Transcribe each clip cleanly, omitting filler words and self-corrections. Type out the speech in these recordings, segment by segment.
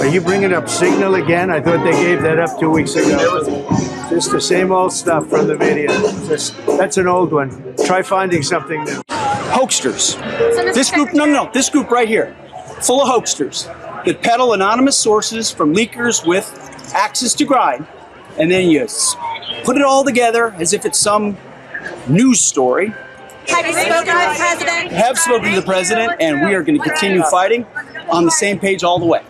Are you bringing up Signal again? I thought they gave that up 2 weeks ago. Just the same old stuff from the media. That's an old one. Try finding something new. Hoaxsters. This group, no, this group right here, full of hoaxsters that peddle anonymous sources from leakers with axes to grind, and then you put it all together as if it's some news story. Have you spoken to the president? Have spoken to the president, and we are going to continue fighting on the same page all the way.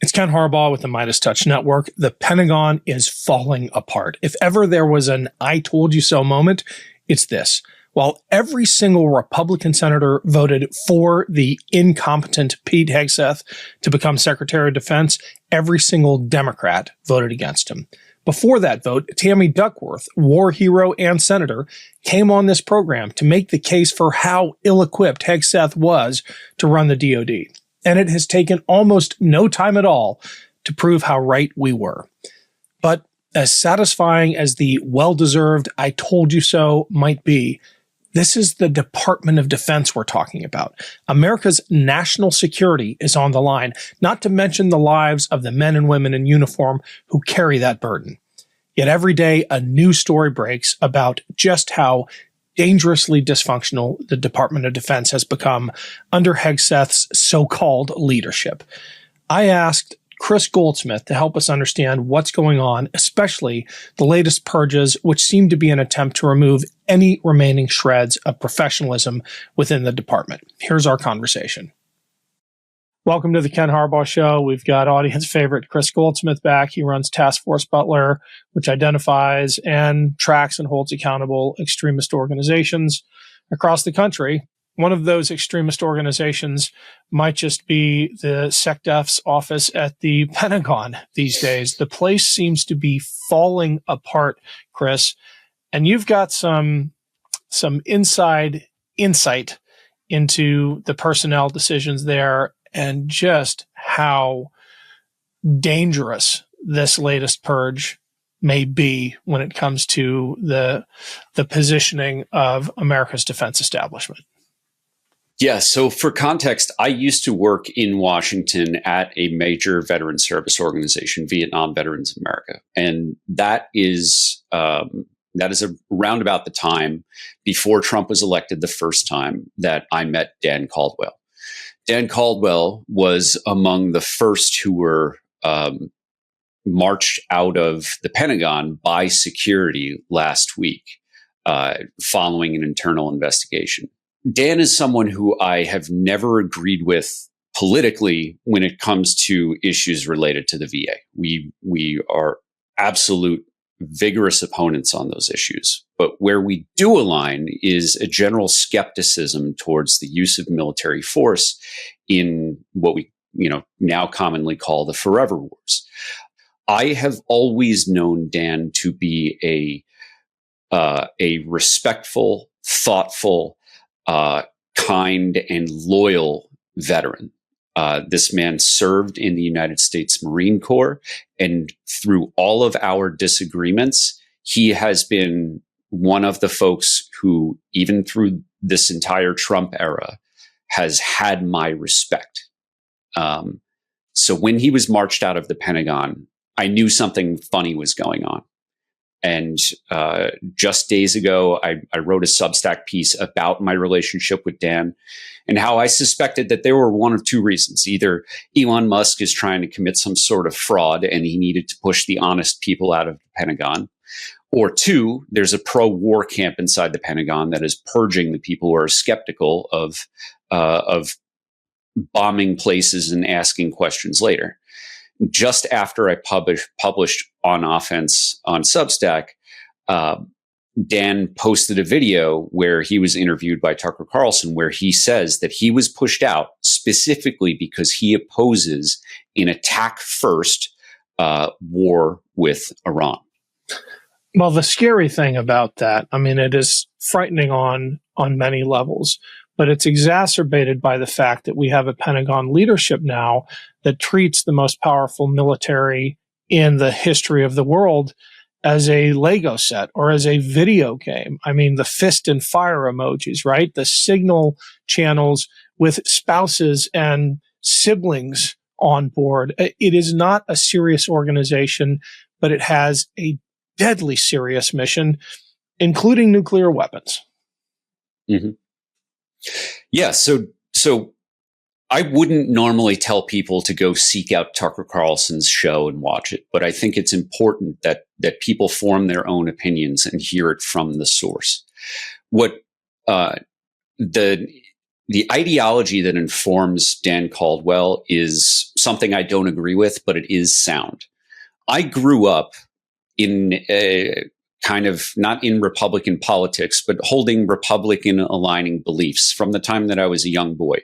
It's Ken Harbaugh with the MeidasTouch Network. The Pentagon is falling apart. If ever there was an I told you so moment, it's this. While every single Republican senator voted for the incompetent Pete Hegseth to become Secretary of Defense, every single Democrat voted against him. Before that vote, Tammy Duckworth, war hero and senator, came on this program to make the case for how ill-equipped Hegseth was to run the DoD. And it has taken almost no time at all to prove how right we were. But as satisfying as the well-deserved I told you so might be, this is the Department of Defense we're talking about. America's national security is on the line, not to mention the lives of the men and women in uniform who carry that burden. Yet every day, a new story breaks about just how dangerously dysfunctional the Department of Defense has become under Hegseth's so-called leadership. I asked Kris Goldsmith to help us understand what's going on, especially the latest purges, which seem to be an attempt to remove any remaining shreds of professionalism within the department. Here's our conversation. Welcome to the Ken Harbaugh Show. We've got audience favorite Kris Goldsmith back. He runs Task Force Butler, which identifies and tracks and holds accountable extremist organizations across the country. One of those extremist organizations might just be the SecDef's office at the Pentagon these days. The place seems to be falling apart, Kris, and you've got some inside insight into the personnel decisions there and just how dangerous this latest purge may be when it comes to the positioning of America's defense establishment. Yeah. So for context, I used to work in Washington at a major veteran service organization, Vietnam Veterans of America. And that is around about the time before Trump was elected the first time that I met Dan Caldwell. Dan Caldwell was among the first who were marched out of the Pentagon by security last week following an internal investigation. Dan is someone who I have never agreed with politically when it comes to issues related to the VA. We are absolute vigorous opponents on those issues. But where we do align is a general skepticism towards the use of military force in what we now commonly call the forever wars. I have always known Dan to be a respectful, thoughtful, kind and loyal veteran. This man served in the United States Marine Corps, and through all of our disagreements, he has been one of the folks who, even through this entire Trump era, has had my respect. So when he was marched out of the Pentagon, I knew something funny was going on. And just days ago, I wrote a Substack piece about my relationship with Dan and how I suspected that there were one of two reasons. Either Elon Musk is trying to commit some sort of fraud and he needed to push the honest people out of the Pentagon. Or two, there's a pro-war camp inside the Pentagon that is purging the people who are skeptical of bombing places and asking questions later. Just after I published On Offense on Substack, Dan posted a video where he was interviewed by Tucker Carlson, where he says that he was pushed out specifically because he opposes an attack first war with Iran. Well, the scary thing about that, I mean, it is frightening on many levels, but it's exacerbated by the fact that we have a Pentagon leadership now that treats the most powerful military in the history of the world as a Lego set or as a video game. I mean, the fist and fire emojis, right? The signal channels with spouses and siblings on board. It is not a serious organization, but it has a deadly serious mission, including nuclear weapons. Mm-hmm. Yeah. So I wouldn't normally tell people to go seek out Tucker Carlson's show and watch it, but I think it's important that people form their own opinions and hear it from the source. What the ideology that informs Dan Caldwell is something I don't agree with, but it is sound. I grew up in a kind of not in Republican politics, but holding Republican aligning beliefs from the time that I was a young boy.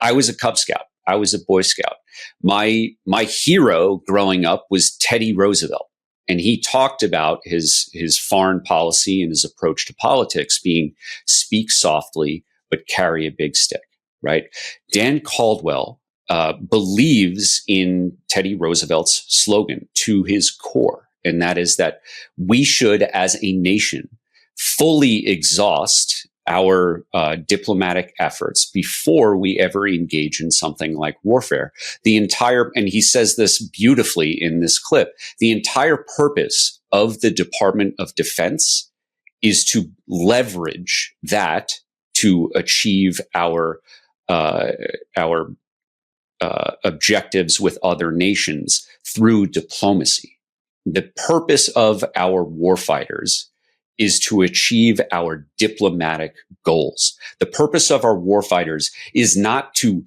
I was a Cub Scout. I was a Boy Scout. My hero growing up was Teddy Roosevelt. And he talked about his foreign policy and his approach to politics being speak softly, but carry a big stick, right? Dan Caldwell believes in Teddy Roosevelt's slogan to his core. And that is that we should, as a nation, fully exhaust our diplomatic efforts before we ever engage in something like warfare. And he says this beautifully in this clip, the entire purpose of the Department of Defense is to leverage that to achieve our objectives with other nations through diplomacy. The purpose of our warfighters is to achieve our diplomatic goals. The purpose of our warfighters is not to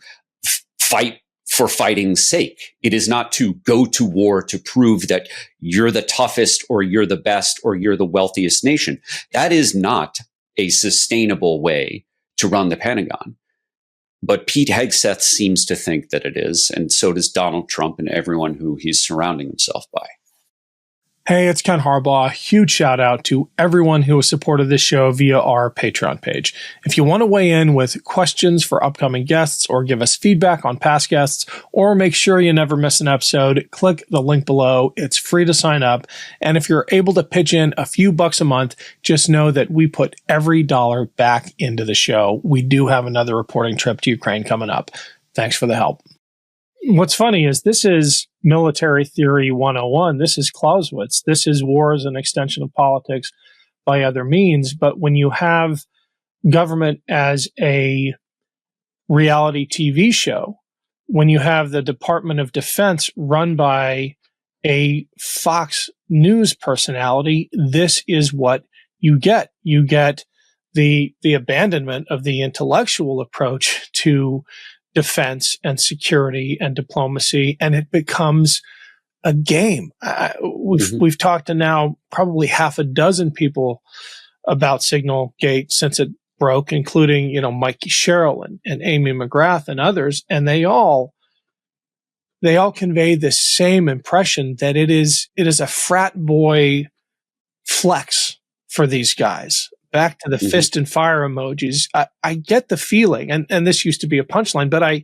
fight for fighting's sake. It is not to go to war to prove that you're the toughest or you're the best or you're the wealthiest nation. That is not a sustainable way to run the Pentagon. But Pete Hegseth seems to think that it is, and so does Donald Trump and everyone who he's surrounding himself by. Hey, it's Ken Harbaugh. Huge shout out to everyone who has supported this show via our Patreon page. If you want to weigh in with questions for upcoming guests or give us feedback on past guests or make sure you never miss an episode, click the link below. It's free to sign up. And if you're able to pitch in a few bucks a month, just know that we put every dollar back into the show. We do have another reporting trip to Ukraine coming up. Thanks for the help. What's funny is this is military theory 101. This is Clausewitz. This is war as an extension of politics by other means. But when you have government as a reality TV show, when you have the Department of Defense run by a Fox News personality, this is what you get. You get the abandonment of the intellectual approach to defense and security and diplomacy, and it becomes a game. We've talked to now probably half a dozen people about Signal Gate since it broke, including, Mikey Sherrill and Amy McGrath and others, and they all convey this same impression that it is a frat boy flex for these guys. Back to the fist and fire emojis. I get the feeling, and this used to be a punchline, but I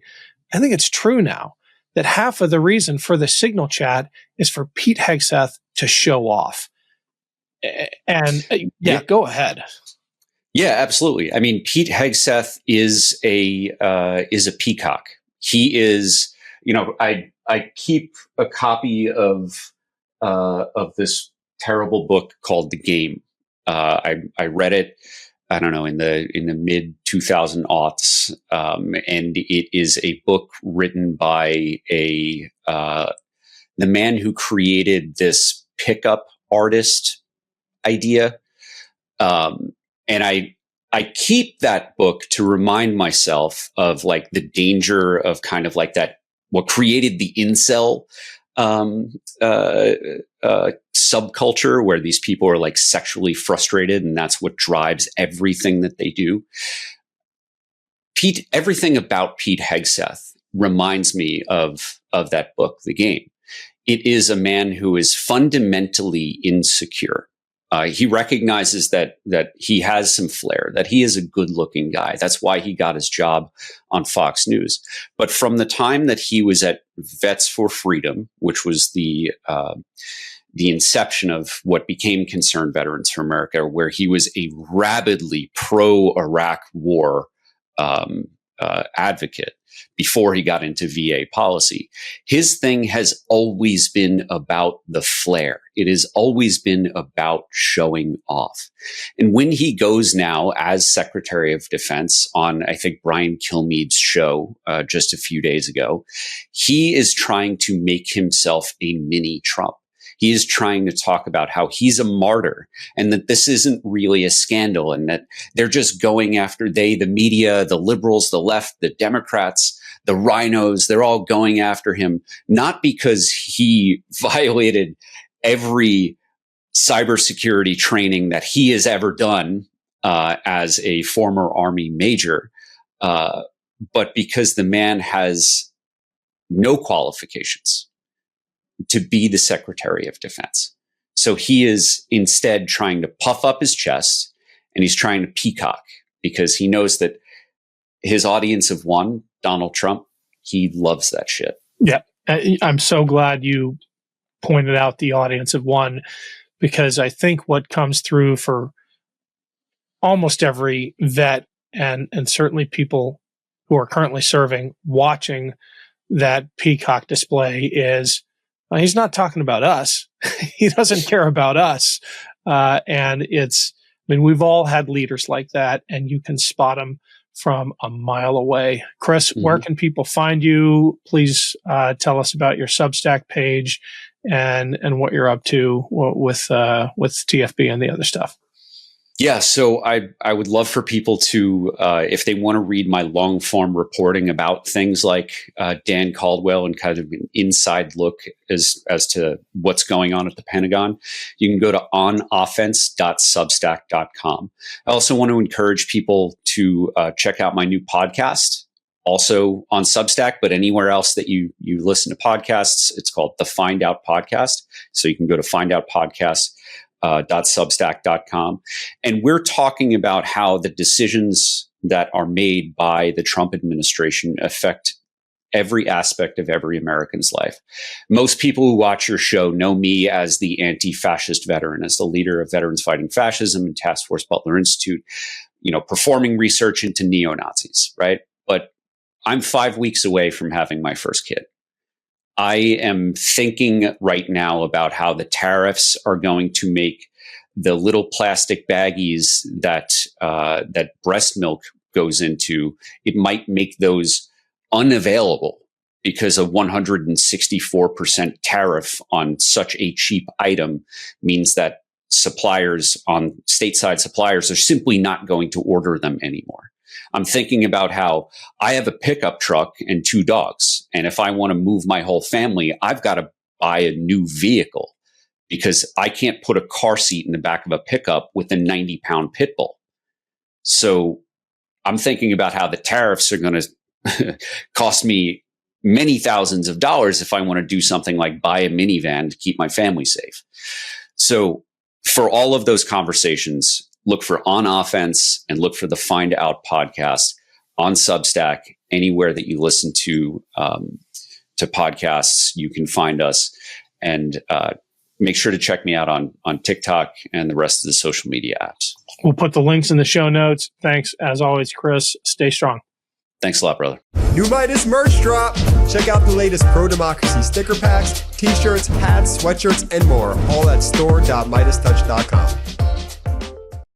think it's true now, that half of the reason for the Signal chat is for Pete Hegseth to show off. And go ahead. Yeah, absolutely. I mean, Pete Hegseth is a peacock. He is, I keep a copy of this terrible book called The Game. I read it, I don't know, in the mid 2000s, and it is a book written by the man who created this pickup artist idea, and I keep that book to remind myself of like the danger of kind of like that, what created the incel subculture, where these people are like sexually frustrated and that's what drives everything that they do. Everything about Pete Hegseth reminds me of that book, The Game. It is a man who is fundamentally insecure. He recognizes that he has some flair, that he is a good-looking guy. That's why he got his job on Fox News. But from the time that he was at Vets for Freedom, which was the inception of what became Concerned Veterans for America, where he was a rabidly pro-Iraq war advocate, before he got into VA policy. His thing has always been about the flair. It has always been about showing off. And when he goes now as Secretary of Defense on, I think, Brian Kilmeade's show just a few days ago, he is trying to make himself a mini Trump. He is trying to talk about how he's a martyr and that this isn't really a scandal and that they're just going after the media, the liberals, the left, the Democrats, the rhinos, they're all going after him, not because he violated every cybersecurity training that he has ever done as a former Army major, but because the man has no qualifications to be the Secretary of Defense. So he is instead trying to puff up his chest and he's trying to peacock because he knows that his audience of one, Donald Trump, he loves that shit. Yeah. I'm so glad you pointed out the audience of one, because I think what comes through for almost every vet and certainly people who are currently serving, watching that peacock display is, he's not talking about us. He doesn't care about us. And we've all had leaders like that, and you can spot them from a mile away. Kris, where can people find you? Please tell us about your Substack page and what you're up to with TFB and the other stuff. Yeah, so I would love for people to, if they want to read my long form reporting about things like Dan Caldwell and kind of an inside look as to what's going on at the Pentagon, you can go to onoffense.substack.com. I also want to encourage people to check out my new podcast, also on Substack, but anywhere else that you listen to podcasts. It's called The Find Out Podcast. So you can go to findoutpodcast.substack.com. And we're talking about how the decisions that are made by the Trump administration affect every aspect of every American's life. Most people who watch your show know me as the anti-fascist veteran, as the leader of Veterans Fighting Fascism and Task Force Butler Institute, performing research into neo-Nazis, right? But I'm 5 weeks away from having my first kid. I am thinking right now about how the tariffs are going to make the little plastic baggies that breast milk goes into, it might make those unavailable because a 164% tariff on such a cheap item means that stateside suppliers are simply not going to order them anymore. I'm thinking about how I have a pickup truck and 2 dogs. And if I want to move my whole family, I've got to buy a new vehicle because I can't put a car seat in the back of a pickup with a 90-pound pit bull. So I'm thinking about how the tariffs are going to cost me many thousands of dollars if I want to do something like buy a minivan to keep my family safe. So for all of those conversations, look for On Offense and look for the Find Out podcast on Substack. Anywhere that you listen to podcasts, you can find us. And make sure to check me out on TikTok and the rest of the social media apps. We'll put the links in the show notes. Thanks, as always, Kris. Stay strong. Thanks a lot, brother. New Midas merch drop. Check out the latest pro-democracy sticker packs, t-shirts, hats, sweatshirts, and more. All at store.MeidasTouch.com.